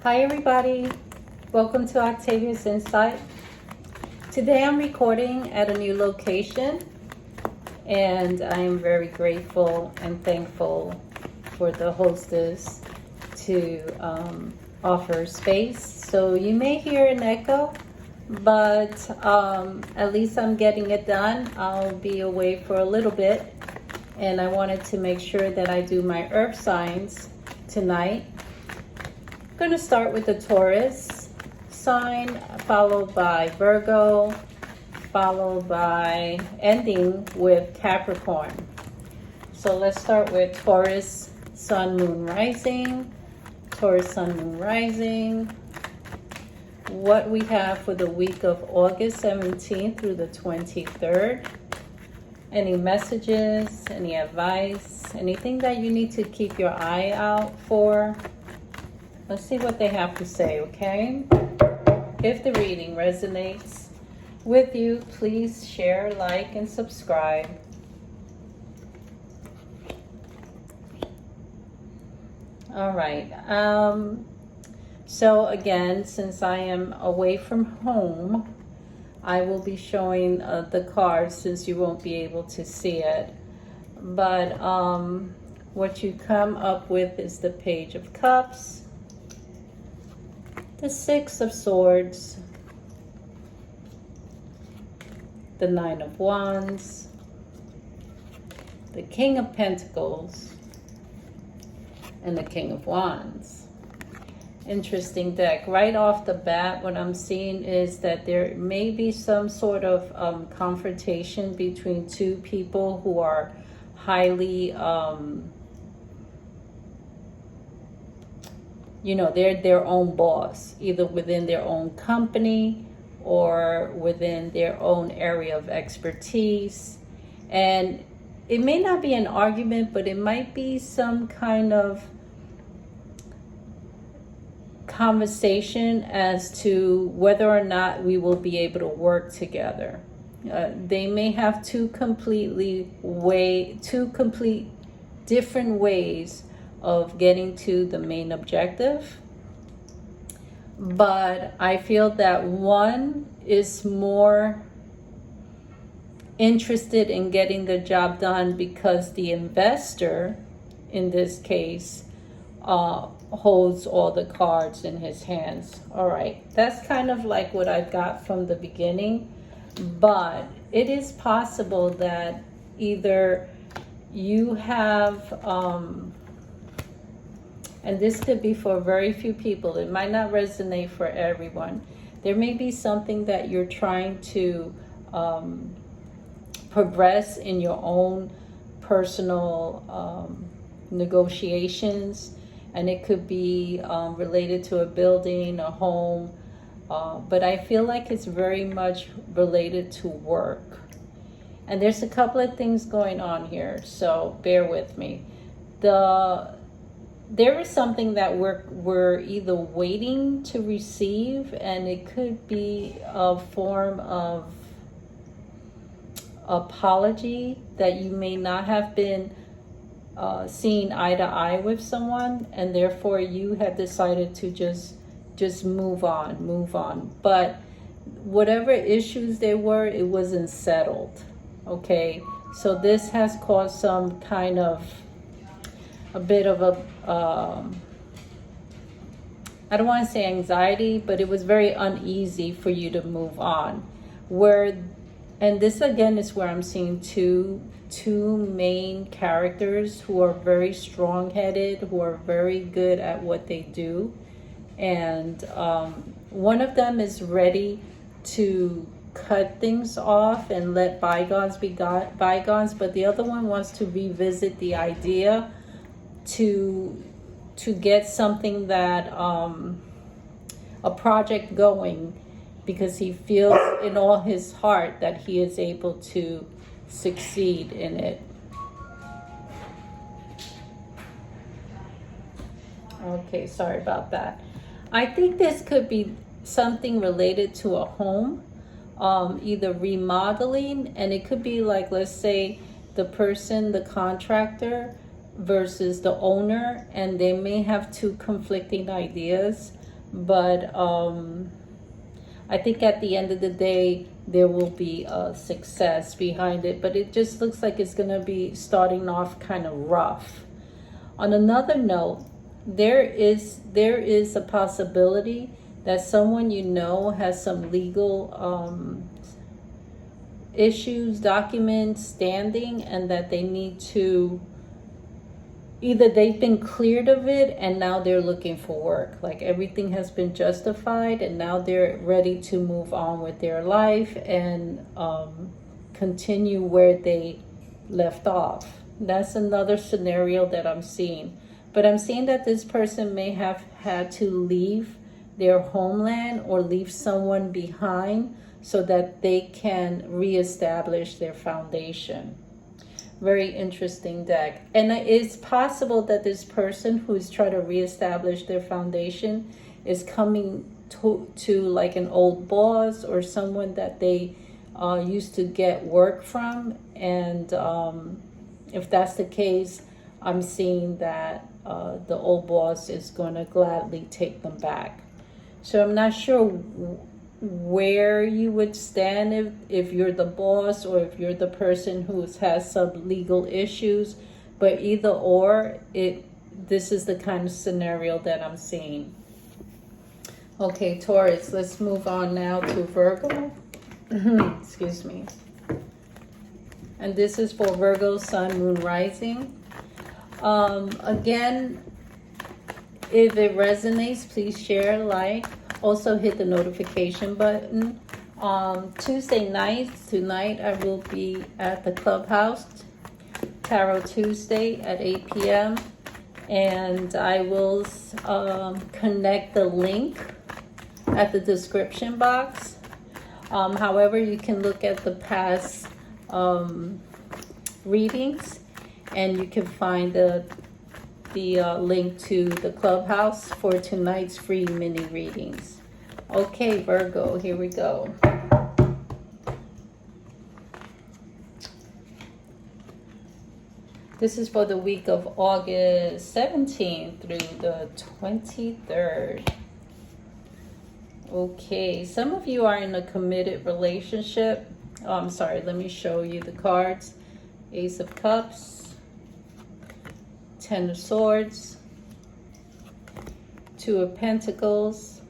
Hi everybody, welcome to Octavia's Insight. Today I'm recording at a new location and I am very grateful and thankful for the hostess to offer space. So you may hear an echo, but at least I'm getting it done. I'll be away for a little bit and I wanted to make sure that I do my earth signs tonight. I'm going to start with the Taurus sign, followed by Virgo, followed by ending with Capricorn. So let's start with Taurus, Sun, Moon, Rising. Taurus, Sun, Moon, Rising. What we have for the week of August 17th through the 23rd. Any messages, any advice, anything that you need to keep your eye out for. Let's see what they have to say, okay? If the reading resonates with you, please share, like, and subscribe. All right. So again, since I am away from home, I will be showing the cards since you won't be able to see it. But what you come up with is the Page of Cups, the Six of Swords, the Nine of Wands, the King of Pentacles, and the King of Wands. Interesting deck. Right off the bat, what I'm seeing is that there may be some sort of confrontation between two people who are highly they're their own boss, either within their own company or within their own area of expertise. And it may not be an argument, but it might be some kind of conversation as to whether or not we will be able to work together. They may have two complete different ways of getting to the main objective, but I feel that one is more interested in getting the job done because the investor, in this case, holds all the cards in his hands. All right, that's kind of like what I got from the beginning, but it is possible that either you have and this could be for very few people. It might not resonate for everyone. There may be something that you're trying to progress in your own personal negotiations, and it could be related to a building, a home, but I feel like it's very much related to work. And there's a couple of things going on here, so bear with me. There is something that we're either waiting to receive, and it could be a form of apology that you may not have been seeing eye to eye with someone, and therefore you have decided to just move on. But whatever issues there were, it wasn't settled, okay? So this has caused some kind of a bit of a I don't want to say anxiety, but it was very uneasy for you to move on. And this again is where I'm seeing two main characters who are very strong-headed, who are very good at what they do, and one of them is ready to cut things off and let bygones be bygones, but the other one wants to revisit the idea to get something that a project going, because he feels in all his heart that he is able to succeed in it. Okay, sorry about that. I think this could be something related to a home, either remodeling, and it could be like, let's say the person, the contractor versus the owner, and they may have two conflicting ideas But I think at the end of the day, there will be a success behind it, but it just looks like it's going to be starting off kind of rough. On another note, there is a possibility that someone you know has some legal issues, documents standing, and that they need to, either they've been cleared of it and now they're looking for work. Like everything has been justified and now they're ready to move on with their life and continue where they left off. That's another scenario that I'm seeing. But I'm seeing that this person may have had to leave their homeland or leave someone behind so that they can reestablish their foundation. Very interesting deck. And it's possible that this person who's trying to reestablish their foundation is coming to like an old boss or someone that they used to get work from. And if that's the case, I'm seeing that the old boss is going to gladly take them back. So I'm not sure where you would stand if you're the boss or if you're the person who has some legal issues, but either or, this is the kind of scenario that I'm seeing. Okay, Taurus, let's move on now to Virgo. Excuse me. And this is for Virgo, Sun, Moon, Rising. Again, if it resonates, please share, like. Also hit the notification button. Tuesday night, tonight, I will be at the Clubhouse, Tarot Tuesday at 8 p.m. And I will connect the link at the description box. However, you can look at the past readings and you can find the link to the Clubhouse for tonight's free mini readings. Okay, Virgo, here we go. This is for the week of August 17th through the 23rd. Okay, some of you are in a committed relationship. Oh, I'm sorry, let me show you the cards. Ace of Cups, Ten of Swords, Two of Pentacles,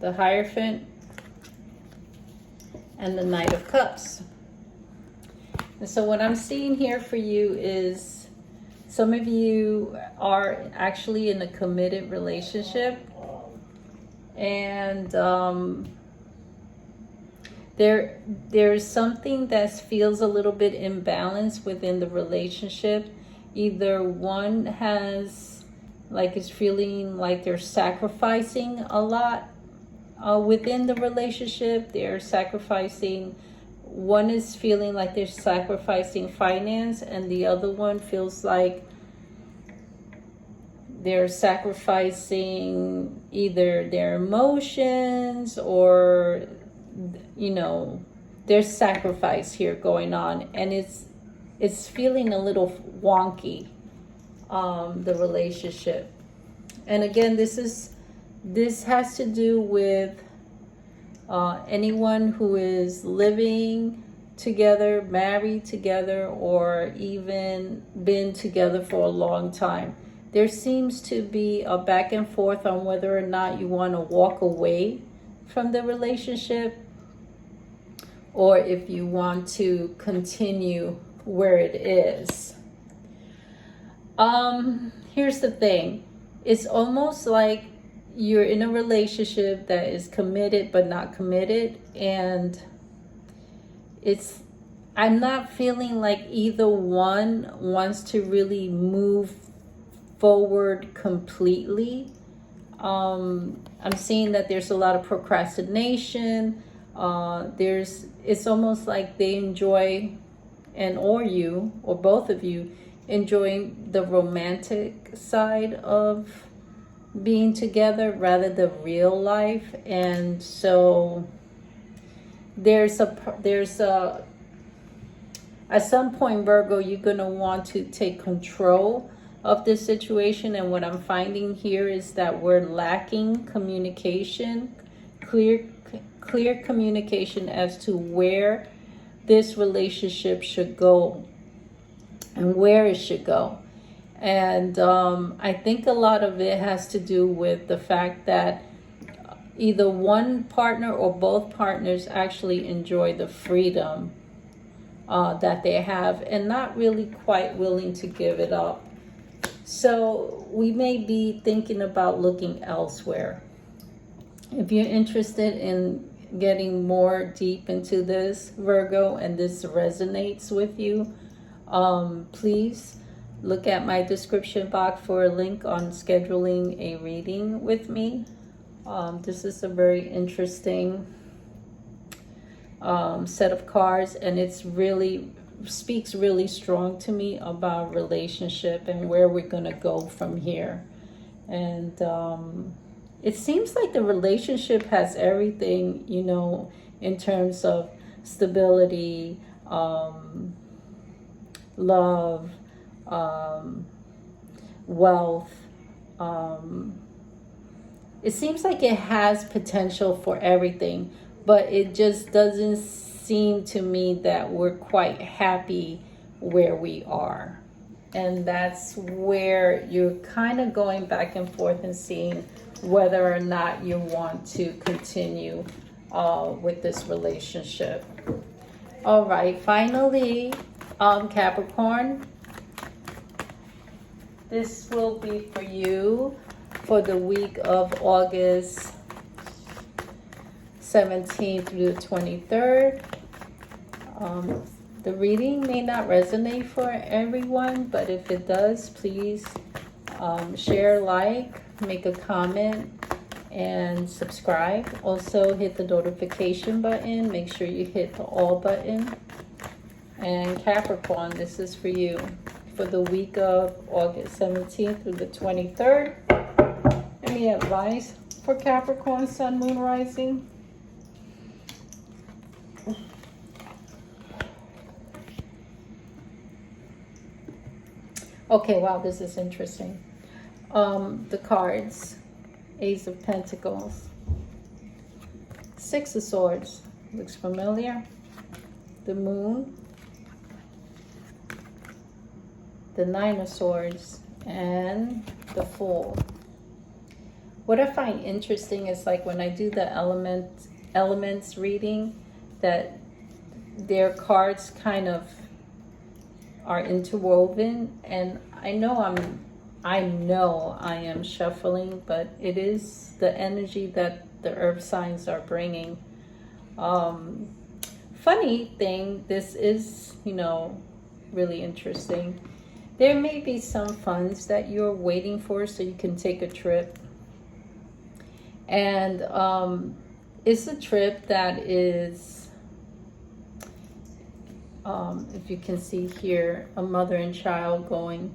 the Hierophant, and the Knight of Cups. And so what I'm seeing here for you is some of you are actually in a committed relationship, and there's something that feels a little bit imbalanced within the relationship. Either one is feeling like they're sacrificing a lot within the relationship. They're sacrificing. One is feeling like they're sacrificing finance, and the other one feels like they're sacrificing either their emotions or, there's sacrifice here going on, and it's feeling a little wonky, the relationship. And again, this has to do with anyone who is living together, married together, or even been together for a long time. There seems to be a back and forth on whether or not you want to walk away from the relationship or if you want to continue where it is. Here's the thing. It's almost like you're in a relationship that is committed but not committed, and I'm not feeling like either one wants to really move forward completely. I'm seeing that there's a lot of procrastination. It's almost like they enjoy, or you, or both of you, enjoying the romantic side of being together rather than real life. And so there's a at some point, Virgo, you're going to want to take control of this situation. And what I'm finding here is that we're lacking communication, clear communication as to where this relationship should go and where it should go. And I think a lot of it has to do with the fact that either one partner or both partners actually enjoy the freedom that they have and not really quite willing to give it up. So we may be thinking about looking elsewhere. If you're interested in getting more deep into this, Virgo, and this resonates with you, please look at my description box for a link on scheduling a reading with me. This is a very interesting set of cards, and it's really speaks really strong to me about relationship and where we're going to go from here. And it seems like the relationship has everything, you know, in terms of stability, love, wealth. It seems like it has potential for everything, but it just doesn't seem to me that we're quite happy where we are. And that's where you're kind of going back and forth and seeing whether or not you want to continue with this relationship. All right, finally, Capricorn, this will be for you for the week of August 17th through the 23rd. The reading may not resonate for everyone, but if it does, please share, like, make a comment, and subscribe. Also hit the notification button. Make sure you hit the all button. And Capricorn, this is for you for the week of August 17th through the 23rd. Any advice for Capricorn, Sun, Moon, Rising? Okay, wow, this is interesting. The cards, Ace of Pentacles, Six of Swords, looks familiar. The Moon, the Nine of Swords, and the Fool. What I find interesting is, like, when I do the elements reading, that their cards kind of are interwoven, and I know I am shuffling, but it is the energy that the earth signs are bringing. Funny thing, this is, you know, really interesting. There may be some funds that you're waiting for so you can take a trip. And it's a trip that is, if you can see here, a mother and child going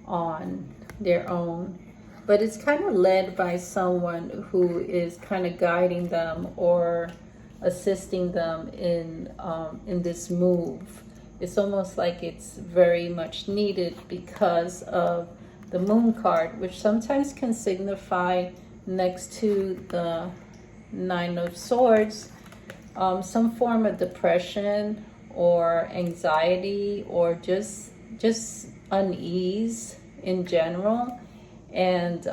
on their own. But it's kind of led by someone who is kind of guiding them or assisting them in this move. It's almost like it's very much needed because of the Moon card, which sometimes can signify, next to the Nine of Swords, some form of depression or anxiety or just unease in general. And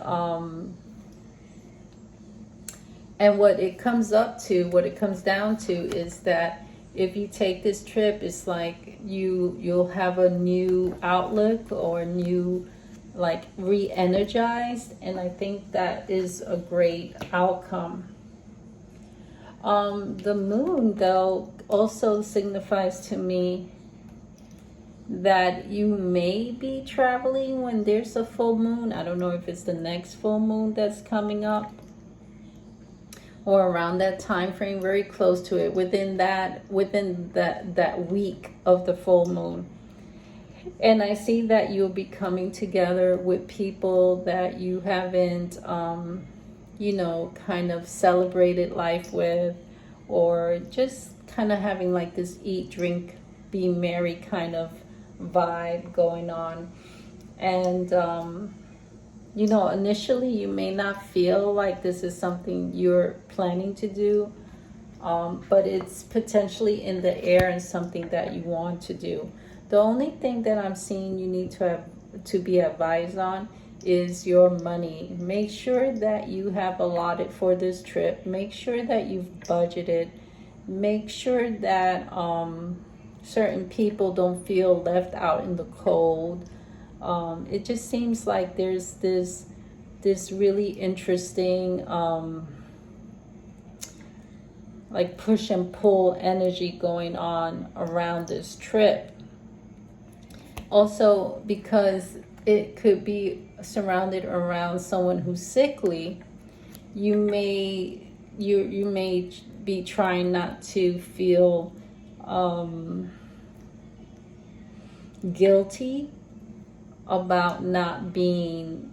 what it comes down to is that if you take this trip, it's like you'll have a new outlook or new, like, re-energized, and I think that is a great outcome. The Moon, though, also signifies to me that you may be traveling when there's a full moon. I don't know if it's the next full moon that's coming up or around that time frame, very close to it, within that week of the full moon. And I see that you'll be coming together with people that you haven't, you know, kind of celebrated life with, or just kind of having like this eat, drink, be merry kind of vibe going on. And, you know, initially you may not feel like this is something you're planning to do, but it's potentially in the air and something that you want to do. The only thing that I'm seeing you need to be advised on is your money. Make sure that you have allotted for this trip. Make sure that you've budgeted. Make sure that certain people don't feel left out in the cold. It just seems like there's this really interesting like push and pull energy going on around this trip. Also, because it could be surrounded around someone who's sickly, you may be trying not to feel guilty about not being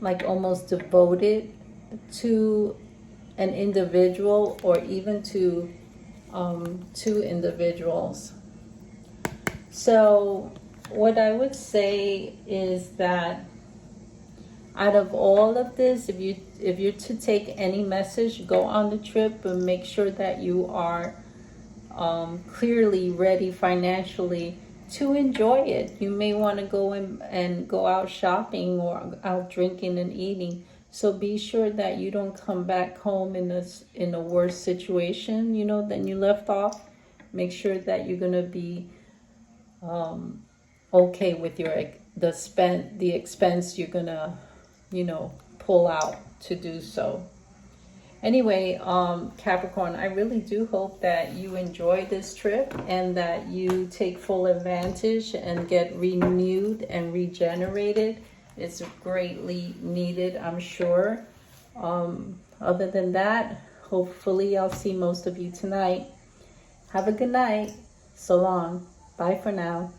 like almost devoted to an individual, or even to two individuals. So what I would say is that out of all of this, if you're to take any message, go on the trip, but make sure that you are clearly ready financially to enjoy it. You may want to go and go out shopping or out drinking and eating. So be sure that you don't come back home in a worse situation, you know, than you left off. Make sure that you're gonna be okay with the expense you're gonna, you know, pull out to do so. Anyway, Capricorn, I really do hope that you enjoy this trip and that you take full advantage and get renewed and regenerated. It's greatly needed, I'm sure. Other than that, hopefully I'll see most of you tonight. Have a good night. So long. Bye for now.